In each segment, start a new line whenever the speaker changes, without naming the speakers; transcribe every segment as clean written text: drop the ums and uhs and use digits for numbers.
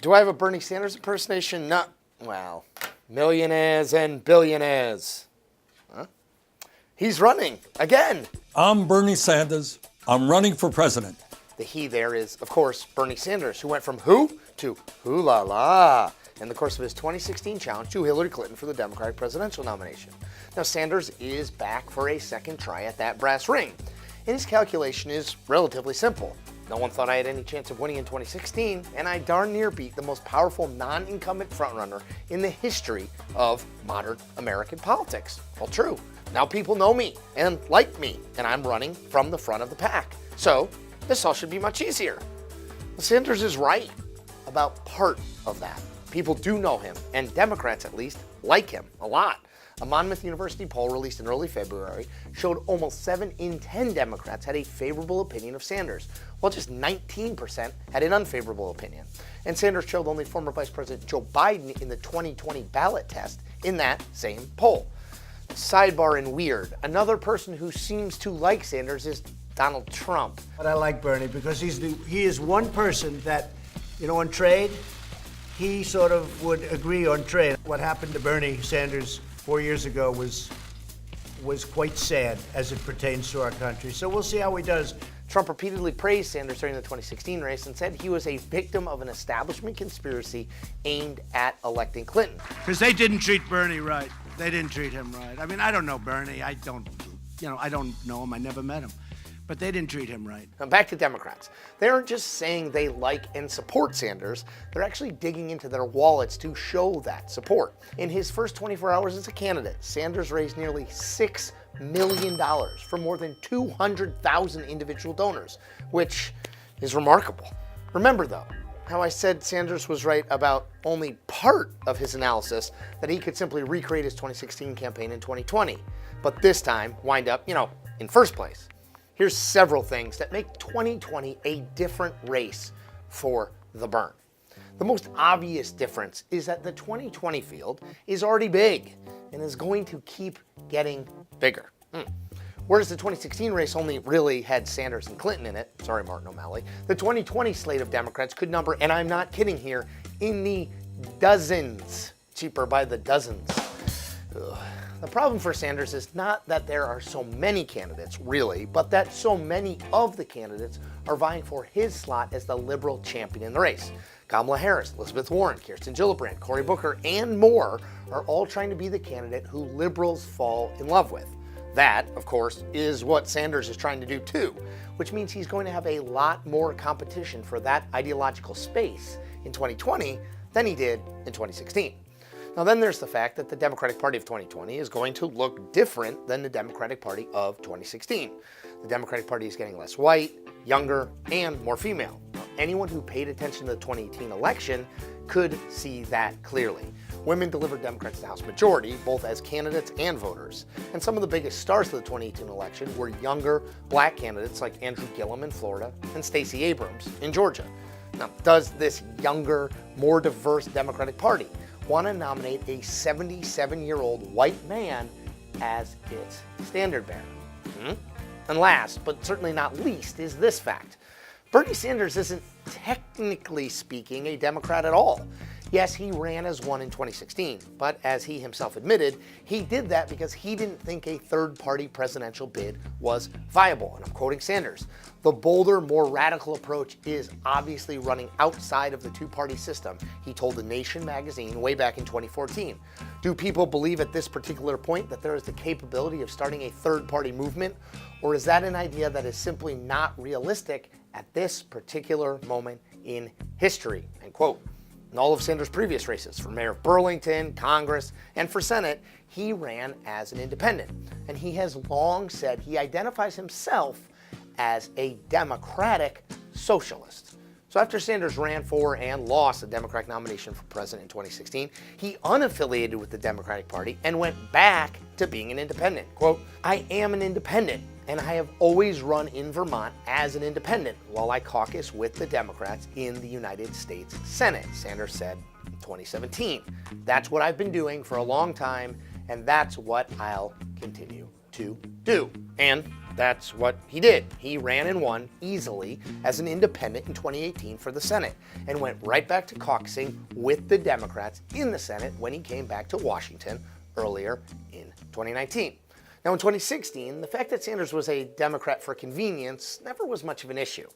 Do I have a Bernie Sanders impersonation? No. Well, millionaires and billionaires. Huh? He's running again.
I'm Bernie Sanders. I'm running for president.
The he there is, of course, Bernie Sanders, who went from who to who la la in the course of his 2016 challenge to Hillary Clinton for the Democratic presidential nomination. Now, Sanders is back for a second try at that brass ring, and his calculation is relatively simple. No one thought I had any chance of winning in 2016, and I darn near beat the most powerful non-incumbent frontrunner in the history of modern American politics. Well, true. Now people know me and like me, and I'm running from the front of the pack. So this all should be much easier. Sanders is right about part of that. People do know him, and Democrats at least like him a lot. A Monmouth University poll released in early February showed almost 7 in 10 Democrats had a favorable opinion of Sanders, while just 19% had an unfavorable opinion. And Sanders trailed only former Vice President Joe Biden in the 2020 ballot test in that same poll. Sidebar and weird, another person who seems to like Sanders is Donald Trump.
But I like Bernie because he is one person that, on trade, he sort of would agree on trade. What happened to Bernie Sanders 4 years ago was quite sad as it pertains to our country. So we'll see how he does.
Trump repeatedly praised Sanders during the 2016 race and said he was a victim of an establishment conspiracy aimed at electing Clinton.
Because they didn't treat Bernie right. They didn't treat him right. I mean, I don't know Bernie. I don't know him. I never met him. But they didn't treat him right.
Now back to Democrats. They aren't just saying they like and support Sanders, they're actually digging into their wallets to show that support. In his first 24 hours as a candidate, Sanders raised nearly $6 million from more than 200,000 individual donors, which is remarkable. Remember though, how I said Sanders was right about only part of his analysis, that he could simply recreate his 2016 campaign in 2020, but this time wind up, in first place. Here's several things that make 2020 a different race for the Bern. The most obvious difference is that the 2020 field is already big and is going to keep getting bigger. Whereas the 2016 race only really had Sanders and Clinton in it, sorry Martin O'Malley, the 2020 slate of Democrats could number, and I'm not kidding here, in the dozens, cheaper by the dozens. Ugh. The problem for Sanders is not that there are so many candidates, really, but that so many of the candidates are vying for his slot as the liberal champion in the race. Kamala Harris, Elizabeth Warren, Kirsten Gillibrand, Cory Booker, and more are all trying to be the candidate who liberals fall in love with. That, of course, is what Sanders is trying to do too, which means he's going to have a lot more competition for that ideological space in 2020 than he did in 2016. Now then there's the fact that the Democratic Party of 2020 is going to look different than the Democratic Party of 2016. The Democratic Party is getting less white, younger, and more female. Now, anyone who paid attention to the 2018 election could see that clearly. Women delivered Democrats the House majority, both as candidates and voters. And some of the biggest stars of the 2018 election were younger black candidates like Andrew Gillum in Florida and Stacey Abrams in Georgia. Now, does this younger, more diverse Democratic Party want to nominate a 77-year-old white man as its standard bearer? And last, but certainly not least, is this fact. Bernie Sanders isn't technically speaking a Democrat at all. Yes, he ran as one in 2016, but as he himself admitted, he did that because he didn't think a third-party presidential bid was viable. And I'm quoting Sanders, "The bolder, more radical approach is obviously running outside of the two-party system," he told The Nation magazine way back in 2014. Do people believe at this particular point that there is the capability of starting a third-party movement, or is that an idea that is simply not realistic at this particular moment in history? End quote. In all of Sanders' previous races, for mayor of Burlington, Congress, and for Senate, he ran as an independent. And he has long said he identifies himself as a democratic socialist. So after Sanders ran for and lost the Democratic nomination for president in 2016, he unaffiliated with the Democratic Party and went back to being an independent. Quote, "I am an independent, and I have always run in Vermont as an independent while I caucus with the Democrats in the United States Senate," Sanders said in 2017. "That's what I've been doing for a long time, and that's what I'll continue to do." And that's what he did. He ran and won easily as an independent in 2018 for the Senate and went right back to caucusing with the Democrats in the Senate when he came back to Washington earlier in 2019. Now in 2016, the fact that Sanders was a Democrat for convenience never was much of an issue.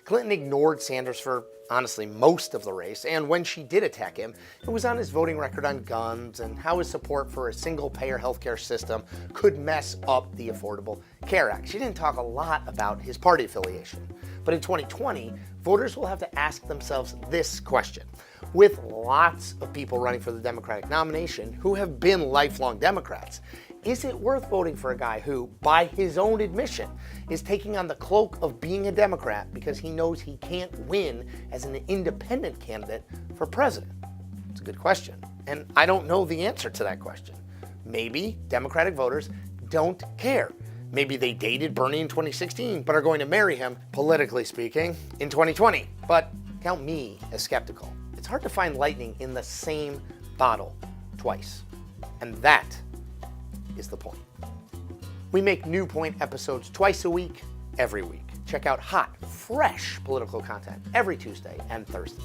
Clinton ignored Sanders for, honestly, most of the race, and when she did attack him, it was on his voting record on guns and how his support for a single-payer healthcare system could mess up the Affordable Care Act. She didn't talk a lot about his party affiliation. But in 2020, voters will have to ask themselves this question. With lots of people running for the Democratic nomination who have been lifelong Democrats, is it worth voting for a guy who, by his own admission, is taking on the cloak of being a Democrat because he knows he can't win as an independent candidate for president? It's a good question, and I don't know the answer to that question. Maybe Democratic voters don't care. Maybe they dated Bernie in 2016, but are going to marry him, politically speaking, in 2020. But count me as skeptical. It's hard to find lightning in the same bottle twice. And that is the point. We make New Point episodes twice a week, every week. Check out hot, fresh political content every Tuesday and Thursday.